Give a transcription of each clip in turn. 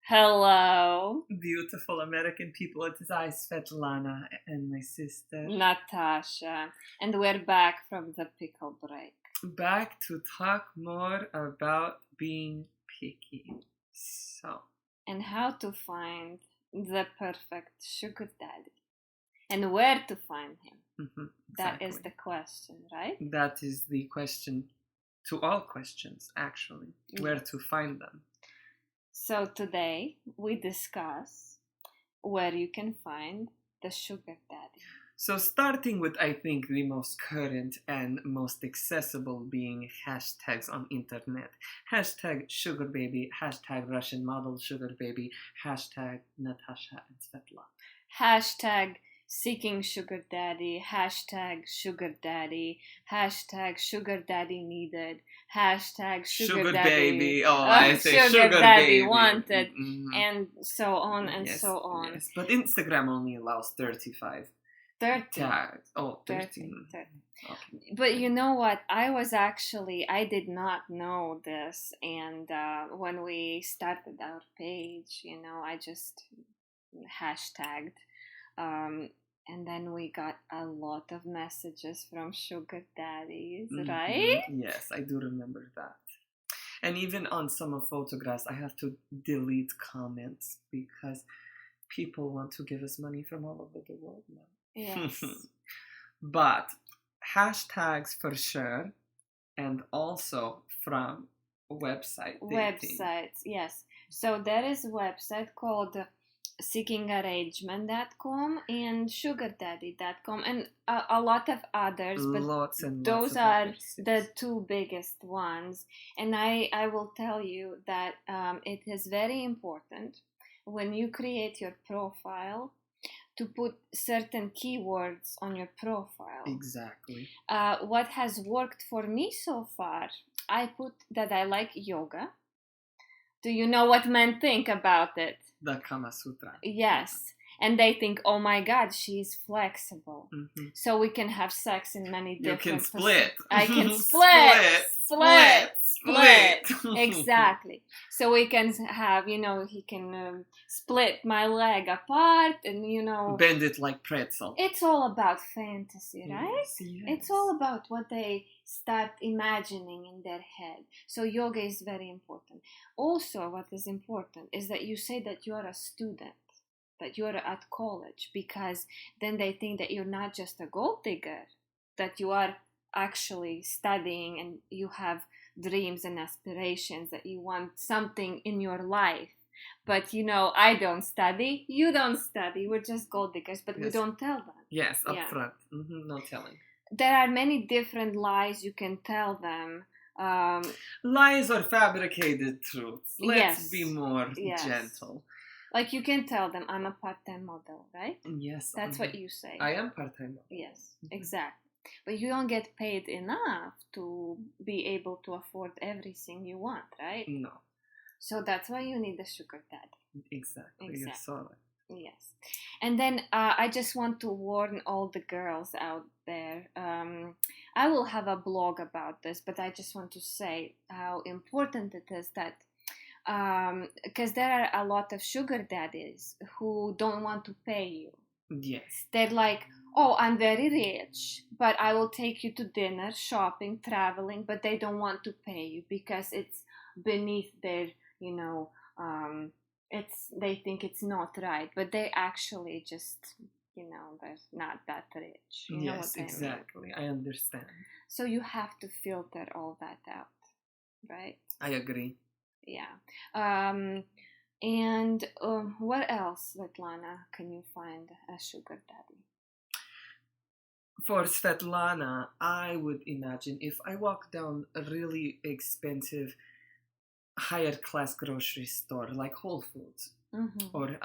Hello, Beautiful American people, it is I, Svetlana, and my sister. Natasha, and we're back from the pickle break. Back to talk more about being picky. And how to find the perfect sugar daddy. And where to find him. Exactly. That is the question, right? That is the question to all questions, actually. Where to find them. So today we discuss where you can find the sugar daddy. So starting with, I think, the most current and most accessible being hashtags on internet. Hashtag sugar baby, hashtag Russian model sugar baby, hashtag Natasha and Svetlana. Hashtag seeking sugar daddy, hashtag sugar daddy, hashtag sugar daddy needed, hashtag sugar daddy, baby, I say sugar daddy baby. wanted, and so on and Yes, so on. Yes, but Instagram only allows 35 tags. Oh, 30. 30. Okay. But you know what? I did not know this, and when we started our page, I just hashtagged. And then we got a lot of messages from sugar daddies, right? Yes, I do remember that. And even on some of photographs, I have to delete comments because people want to give us money from all over the world now. Yes. But hashtags for sure, and also from websites, yes. So there is a website called seekingarrangement.com and sugardaddy.com and a lot of others, but those are the two biggest ones. And I will tell you that it is very important when you create your profile to put certain keywords on your profile. Exactly. What has worked for me so far, I put that I like yoga. Do you know what men think about it? The Kama Sutra. Yes. And they think, oh my God, she's flexible. So we can have sex in many different... You can split. I can split. Exactly. So we can have, he can split my leg apart and, bend it like pretzel. It's all about fantasy, right? Yes. It's all about what they start imagining in their head. So yoga is very important. Also, what is important is that you say that you are a student, that you are at college, because then they think that you're not just a gold digger, that you are actually studying and you have dreams and aspirations, that you want something in your life. But I don't study, you don't study, we're just gold diggers, but we don't tell them. Yes, up front. No telling. There are many different lies you can tell them. Lies or fabricated truths. Let's be more gentle. Like you can tell them, I'm a part-time model, right? Yes. That's what you say. I am part-time model. Yes, exactly. But you don't get paid enough to be able to afford everything you want, right? No. So that's why you need a sugar daddy. Exactly. You're so right. Yes. And then I just want to warn all the girls out there. I will have a blog about this, but I just want to say how important it is that because there are a lot of sugar daddies who don't want to pay you. Yes. They're like, oh, I'm very rich, but I will take you to dinner, shopping, traveling, but they don't want to pay you because it's beneath their, they think it's not right, but they actually just, they're not that rich. You know what I mean? Exactly. I understand. So you have to filter all that out, right? I agree. Yeah. And what else, Svetlana, can you find a sugar daddy? For Svetlana, I would imagine if I walk down a really expensive, higher class grocery store like Whole Foods or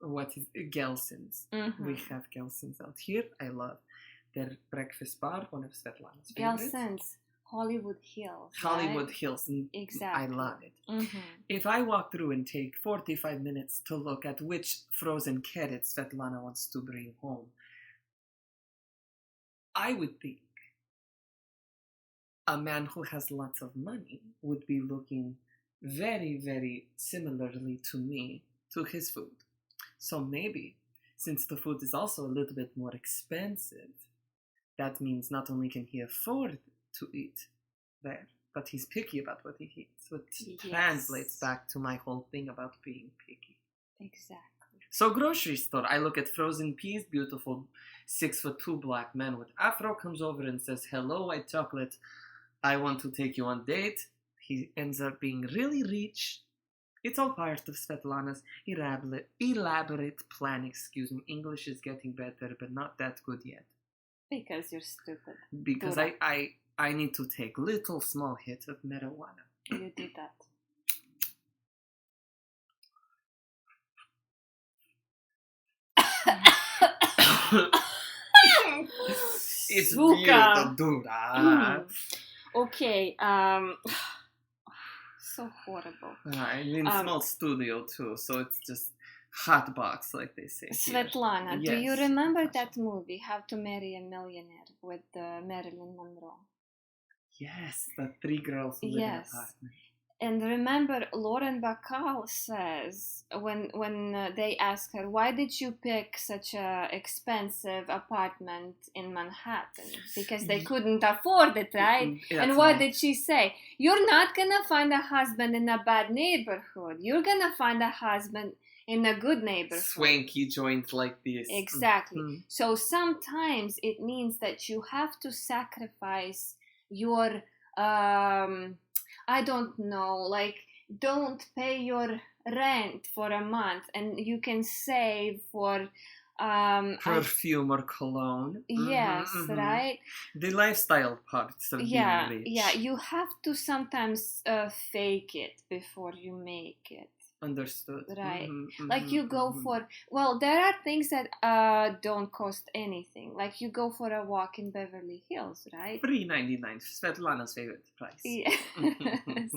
what is Gelson's. We have Gelson's out here. I love their breakfast bar, one of Svetlana's favorites. Gelson's. Hollywood Hills. Hollywood Hills. Exactly. I love it. If I walk through and take 45 minutes to look at which frozen carrots Svetlana wants to bring home, I would think a man who has lots of money would be looking very, very similarly to me, to his food. So maybe, since the food is also a little bit more expensive, that means not only can he afford to eat there, but he's picky about what he eats, which translates back to my whole thing about being picky. Exactly. So grocery store, I look at frozen peas, beautiful 6'2" black man with afro comes over and says, "Hello, white chocolate, I want to take you on date." He ends up being really rich. It's all part of Svetlana's elaborate plan. Excuse me, English is getting better, but not that good yet. Because you're stupid. Because I need to take little small hits of marijuana. You did that. It's weird, dura. Okay. So horrible. I'm in a small studio too, so it's just hot box, like they say. Svetlana, Yes, do you remember Natasha. that movie, How to Marry a Millionaire, with Marilyn Monroe? Yes, the 3 girls who live in an Yes. apartment. And remember, Lauren Bacall says when they ask her, "Why did you pick such a expensive apartment in Manhattan?" Because they couldn't afford it, right? And what did she say? "You're not gonna find a husband in a bad neighborhood. You're gonna find a husband in a good neighborhood." Swanky joint like this. Exactly. Mm-hmm. So sometimes it means that you have to sacrifice your I don't know, like, don't pay your rent for a month and you can save for perfume or cologne. Yes, right? The lifestyle parts of being rich. Yeah, you have to sometimes fake it before you make it. Understood. Right. Like you go for, well, there are things that don't cost anything. Like you go for a walk in Beverly Hills, right? $3.99, Svetlana's favorite price. Yes.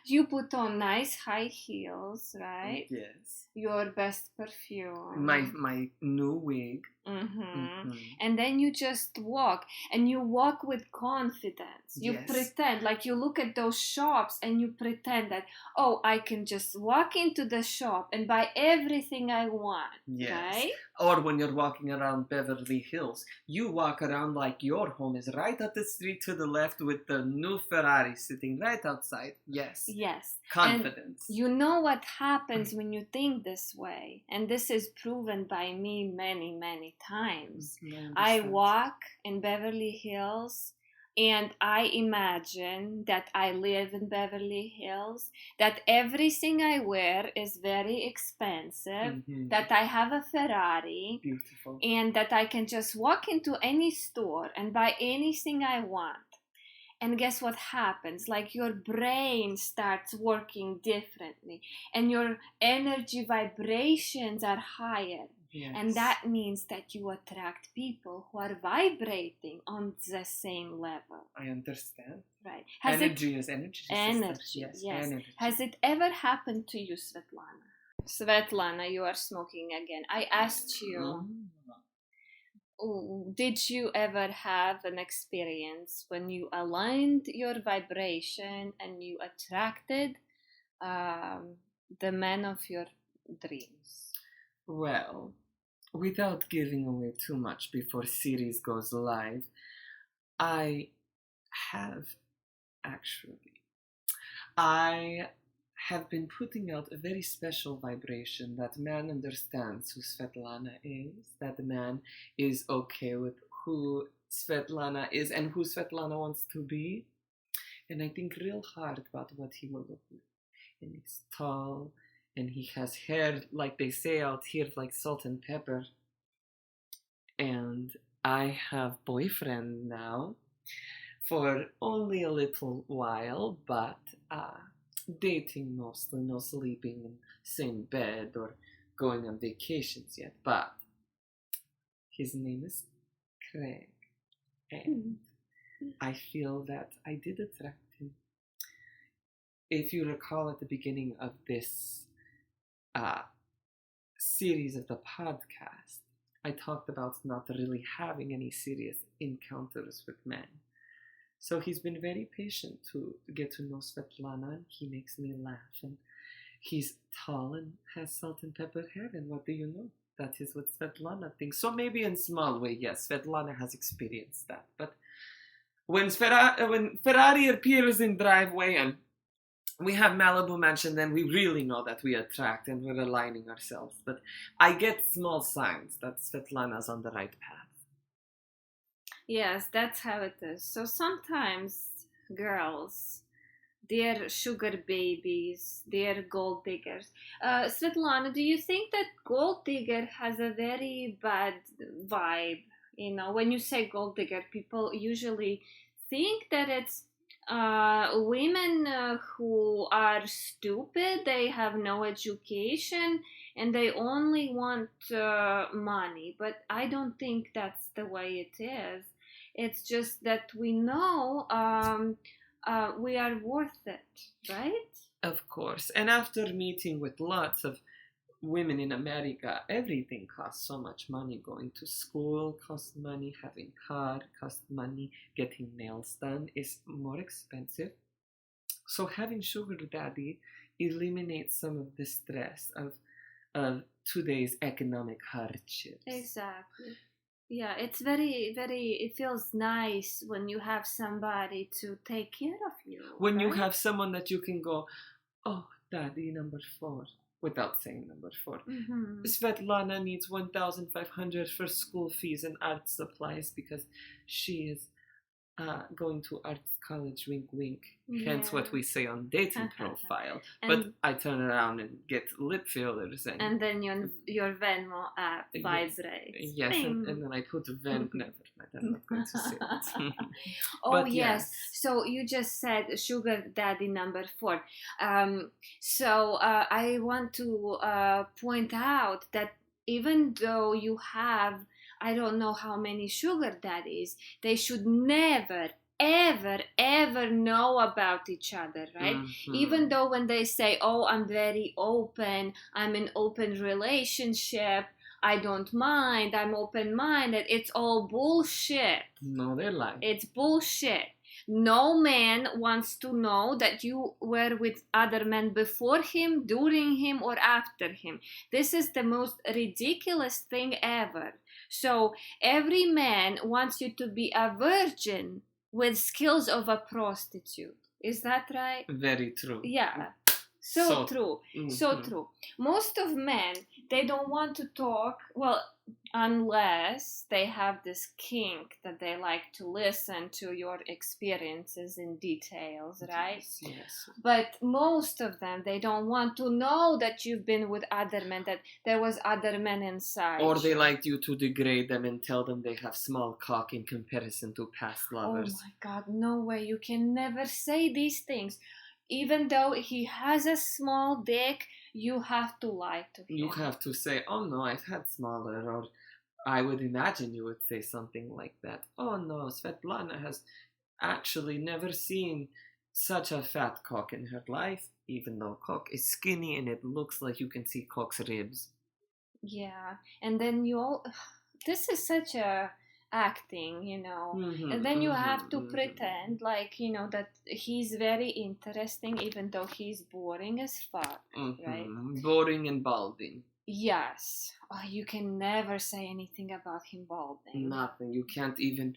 You put on nice high heels, right? Yes. Your best perfume. My new wig. And then you just walk, and you walk with confidence. You pretend, like you look at those shops and you pretend that, oh, I can just walk into the shop and buy everything I want. Yes. Right? Or when you're walking around Beverly Hills, you walk around like your home is right up the street to the left with the new Ferrari sitting right outside. Yes. Yes. Confidence. And you know what happens when you think this way, and this is proven by me many, many times. I walk in Beverly Hills and I imagine that I live in Beverly Hills, that everything I wear is very expensive, that I have a Ferrari, beautiful, and that I can just walk into any store and buy anything I want. And guess what happens? Like your brain starts working differently and your energy vibrations are higher. Yes. And that means that you attract people who are vibrating on the same level. I understand. Right. Energy is energy. Energy, yes. Energy. Has it ever happened to you, Svetlana? Svetlana, you are smoking again. I asked you, did you ever have an experience when you aligned your vibration and you attracted the man of your dreams? Well, without giving away too much before series goes live, I have actually. I have been putting out a very special vibration that man understands who Svetlana is, that the man is okay with who Svetlana is and who Svetlana wants to be. And I think real hard about what he will look like. And he's tall, and he has hair, like they say out here, like salt and pepper. And I have boyfriend now for only a little while, but dating mostly, no sleeping in same bed or going on vacations yet. But his name is Craig, and I feel that I did attract him. If you recall at the beginning of this series of the podcast, I talked about not really having any serious encounters with men. So he's been very patient to get to know Svetlana, and he makes me laugh. And he's tall and has salt and pepper hair. And what do you know? That is what Svetlana thinks. So maybe in small way, yes, Svetlana has experienced that. But when Ferrari appears in driveway and we have Malibu Mansion, then we really know that we attract and we're aligning ourselves. But I get small signs that Svetlana's on the right path. Yes, that's how it is. So sometimes girls, they're sugar babies, they're gold diggers. Svetlana, do you think that gold digger has a very bad vibe? You know, when you say gold digger, people usually think that it's women who are stupid, they have no education, and they only want money. But I don't think that's the way it is. It's just that we know we are worth it, right? Of course. And after meeting with lots of women in America, everything costs so much money. Going to school costs money, having car costs money, getting nails done is more expensive. So having sugar daddy eliminates some of the stress of today's economic hardships. Exactly. Yeah, it's very, very, it feels nice when you have somebody to take care of you. When you right? have someone that you can go, oh, daddy number 4, without saying number 4. Mhm. Svetlana needs 1,500 for school fees and art supplies because she is going to art college, wink wink. Hence what we say on dating profile. But I turn around and get lip fillers and then your Venmo app vibrates. Yes, and then I put Ven. Never mind, I'm not going to say it. Oh But yes. So you just said sugar daddy number 4. So I want to point out that even though you have, I don't know how many sugar daddies, they should never, ever know about each other, right? Mhm. Even though when they say, oh, I'm very open, I'm in open relationship, I don't mind, I'm open-minded, it's all bullshit. No, they're lying. It's bullshit. No man wants to know that you were with other men before him, during him, or after him. This is the most ridiculous thing ever. So every man wants you to be a virgin with skills of a prostitute. Is that right? Very true. Yeah. So true. So true. Most of men, they don't want to talk, well, unless they have this kink that they like to listen to your experiences in details, right? Yes. But most of them, they don't want to know that you've been with other men, that there was other men inside. Or they like you to degrade them and tell them they have small cock in comparison to past lovers. Oh my God, no way. You can never say these things. Even though he has a small dick, you have to lie to him. You have to say, oh no, I've had smaller, or I would imagine you would say something like that. Oh no, Svetlana has actually never seen such a fat cock in her life, even though cock is skinny and it looks like you can see cock's ribs. Yeah, and then you all, this is such a acting, you know, and then you have to pretend like, you know, that he's very interesting even though he's boring as fuck, right? Boring and balding. Yes. Oh, you can never say anything about him balding. Nothing. You can't even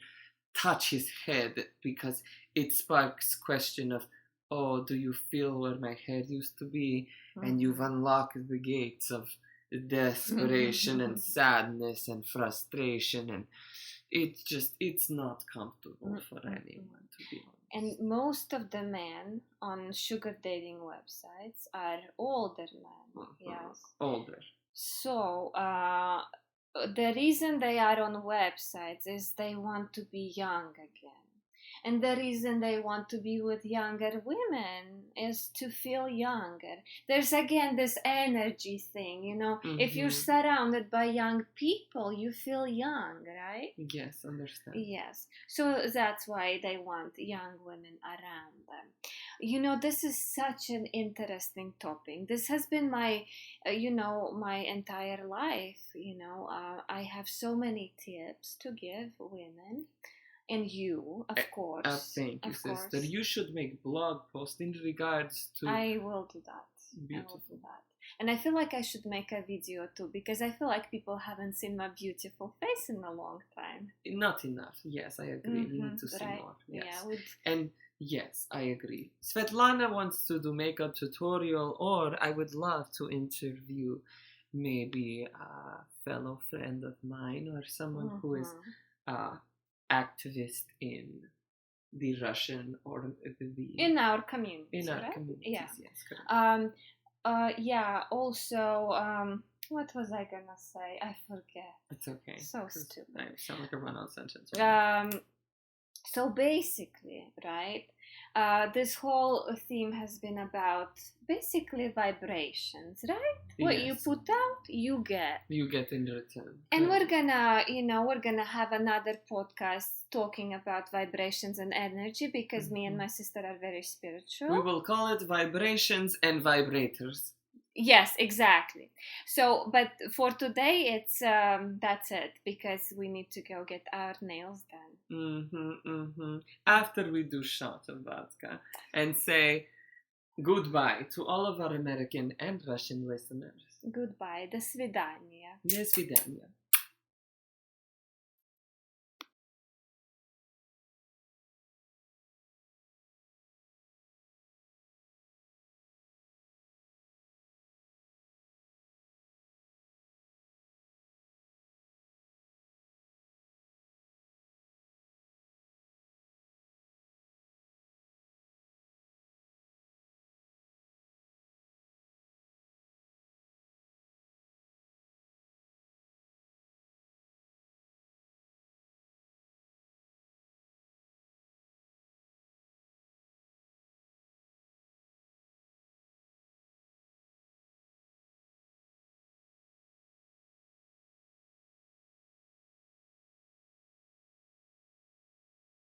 touch his head because it sparks question of, oh, do you feel where my head used to be? And you've unlocked the gates of desperation and sadness and frustration, and it's not comfortable for anyone, to be honest. And most of the men on sugar dating websites are older men. Yes, older. So the reason they are on websites is they want to be young again. And the reason they want to be with younger women is to feel younger. There's again this energy thing, you know. If you're surrounded by young people, you feel young, right? Yes, understand. Yes. So that's why they want young women around them. You know, this is such an interesting topic. This has been my, my entire life. I have so many tips to give women. And you, of course. Thank you, of sister. course. You should make blog post in regards to. I will do that. Beautiful. I will do that. And I feel like I should make a video too, because I feel like people haven't seen my beautiful face in a long time. Not enough. Yes, I agree. We need to see more. Yes. Yeah, And yes, I agree. Svetlana wants to do makeup tutorial, or I would love to interview maybe a fellow friend of mine or someone who is activist in the Russian or the in our community. In our right? communities, Yeah. yes, correct. Yeah. Also, what was I gonna say? I forget. It's okay. So stupid. I sound like a run-on sentence. Right? So basically, right, this whole theme has been about basically vibrations, right? What you put out, you get. You get in return. And we're gonna have another podcast talking about vibrations and energy, because me and my sister are very spiritual. We will call it vibrations and vibrators. Yes, exactly. So, but for today, it's that's it, because we need to go get our nails done. After we do shot of vodka and say goodbye to all of our American and Russian listeners. Goodbye. До свидания. До свидания.